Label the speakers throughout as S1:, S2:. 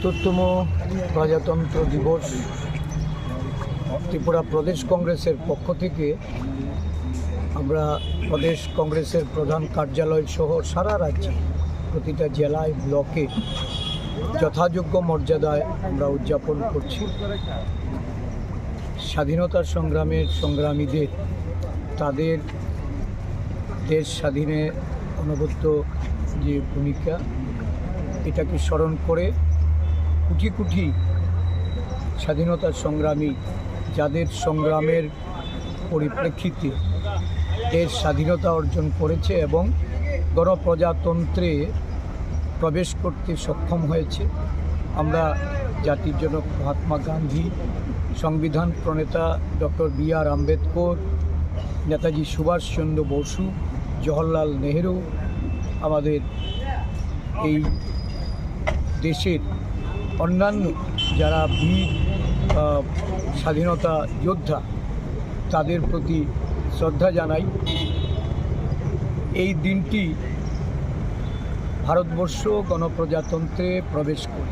S1: ৭২তম প্রজাতন্ত্র দিবস ত্রিপুরা প্রদেশ কংগ্রেসের পক্ষ থেকে আমরা প্রদেশ কংগ্রেসের প্রধান কার্যালয় সহ সারা রাজ্যে প্রতিটা জেলায় ব্লকে যথাযোগ্য মর্যাদায় আমরা উদযাপন করছি। স্বাধীনতার সংগ্রামের সংগ্রামীদের তাদের দেশ স্বাধীনে অনবদ্য যে ভূমিকা, এটাকে স্মরণ করে কোটি কোটি স্বাধীনতার সংগ্রামী যাদের সংগ্রামের পরিপ্রেক্ষিতে দেশ স্বাধীনতা অর্জন করেছে এবং গণপ্রজাতন্ত্রে প্রবেশ করতে সক্ষম হয়েছে। আমরা জাতির জনক মহাত্মা গান্ধী, সংবিধান প্রণেতা ডক্টর বি.আর. আম্বেদকর, নেতাজি সুভাষচন্দ্র বসু, জওহরলাল নেহেরু, আমাদের এই দেশের অন্যান্য যারা বীর স্বাধীনতা যোদ্ধা, তাদের প্রতি শ্রদ্ধা জানাই। এই দিনটি ভারতবর্ষ গণপ্রজাতন্ত্রে প্রবেশ করে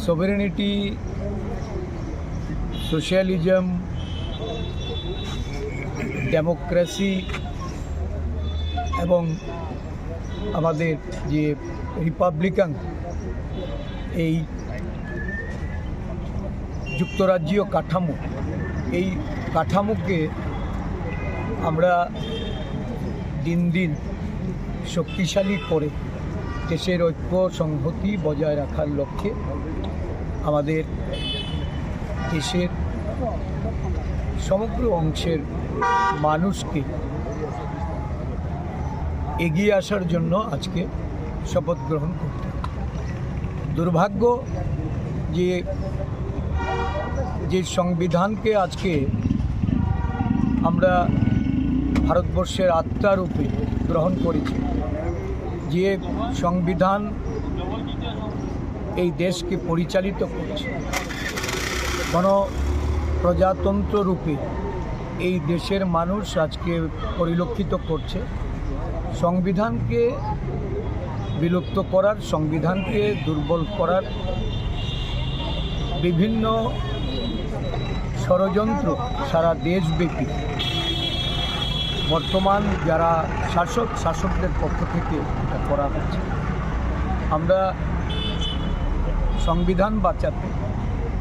S1: সভেরেনিটি, সোশ্যালিজম, ডেমোক্রেসি এবং আমাদের যে রিপাবলিকান এই যুক্তরাজ্যীয় কাঠামো, এই কাঠামোকে আমরা দিন দিন শক্তিশালী করে দেশের ঐক্য সংহতি বজায় রাখার লক্ষ্যে আমাদের দেশের সমগ্র অংশের মানুষকে এগিয়ে আসার জন্য আজকে শপথ গ্রহণ করতে। দুর্ভাগ্য যে সংবিধানকে আজকে আমরা ভারতবর্ষের আত্মারূপে গ্রহণ করেছি, যে সংবিধান এই দেশকে পরিচালিত করছে, গণপ্রজাতন্ত্র রূপে এই দেশের মানুষ আজকে পরিলক্ষিত করছে। সংবিধানকে বিলুপ্ত করার, সংবিধানকে দুর্বল করার বিভিন্ন ষড়যন্ত্র সারা দেশব্যাপী বর্তমান যারা শাসকদের পক্ষ থেকে এটা করা হচ্ছে। আমরা সংবিধান বাঁচাতে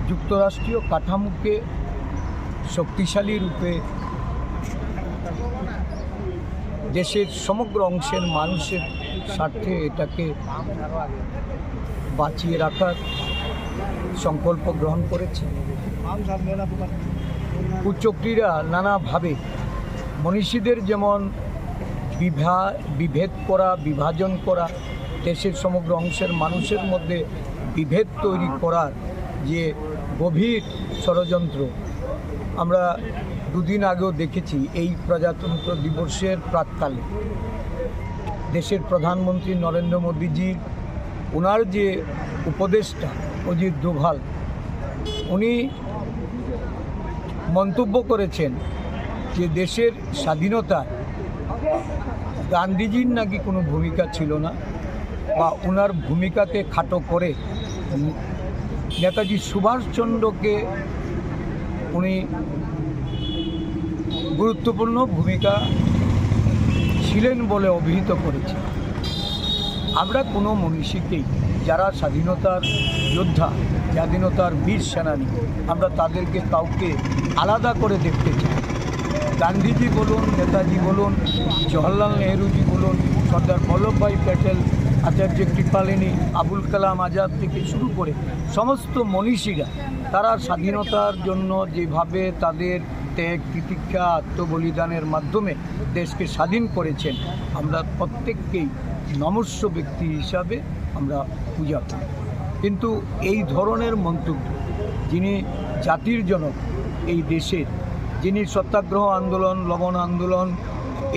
S1: যুক্তরাষ্ট্রীয় কাঠামোকে শক্তিশালী রূপে দেশের সমগ্র অংশের মানুষের স্বার্থে এটাকে বাঁচিয়ে রাখার সংকল্প গ্রহণ করেছে। কুচক্রীরা নানাভাবে মনীষীদের যেমন বিভেদ করা, বিভাজন করা, দেশের সমগ্র অংশের মানুষের মধ্যে বিভেদ তৈরি করার যে গভীর ষড়যন্ত্র আমরা দুদিন আগেও দেখেছি। এই প্রজাতন্ত্র দিবসের প্রাক্কালে দেশের প্রধানমন্ত্রী নরেন্দ্র মোদীজির ওনার যে উপদেষ্টা অজিত ডোভাল, উনি মন্তব্য করেছেন যে দেশের স্বাধীনতায় গান্ধীজির নাকি কোনো ভূমিকা ছিল না, বা ওনার ভূমিকাকে খাটো করে নেতাজি সুভাষচন্দ্রকে উনি গুরুত্বপূর্ণ ভূমিকা ছিলেন বলে অভিহিত করেছে। আমরা কোনো মনীষীকেই, যারা স্বাধীনতার যোদ্ধা, স্বাধীনতার বীর সেনানী, আমরা তাদেরকে কাউকে আলাদা করে দেখতে চাই। গান্ধীজি বলুন, নেতাজি বলুন, জওহরলাল নেহরুজি বলুন, সর্দার বল্লভভাই প্যাটেল, আচার্য কৃপালিনী, আবুল কালাম আজাদ থেকে শুরু করে সমস্ত মনীষীরা তারা স্বাধীনতার জন্য যেভাবে তাদের ত্যাগ, তিতিক্ষা, আত্মবলিদানের মাধ্যমে দেশকে স্বাধীন করেছেন, আমরা প্রত্যেককেই নমস্য ব্যক্তি হিসাবে আমরা পূজা করি। কিন্তু এই ধরনের মন্তব্য, যিনি জাতির জনক এই দেশের, যিনি সত্যাগ্রহ আন্দোলন, লবণ আন্দোলন,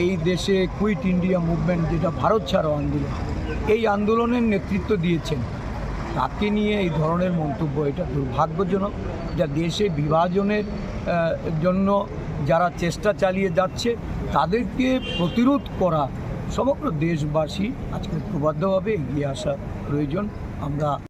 S1: এই দেশে কুইট ইন্ডিয়া মুভমেন্ট, যেটা ভারত ছাড়ো আন্দোলন, এই আন্দোলনের নেতৃত্ব দিয়েছেন, তাকে নিয়ে এই ধরনের মন্তব্য, এটা দুর্ভাগ্যজনক। যা দেশে বিভাজনের জন্য যারা চেষ্টা চালিয়ে যাচ্ছে, তাদেরকে প্রতিরোধ করা সমগ্র দেশবাসী আজকে প্রবাধ্যভাবে এগিয়ে আসা প্রয়োজন। আমরা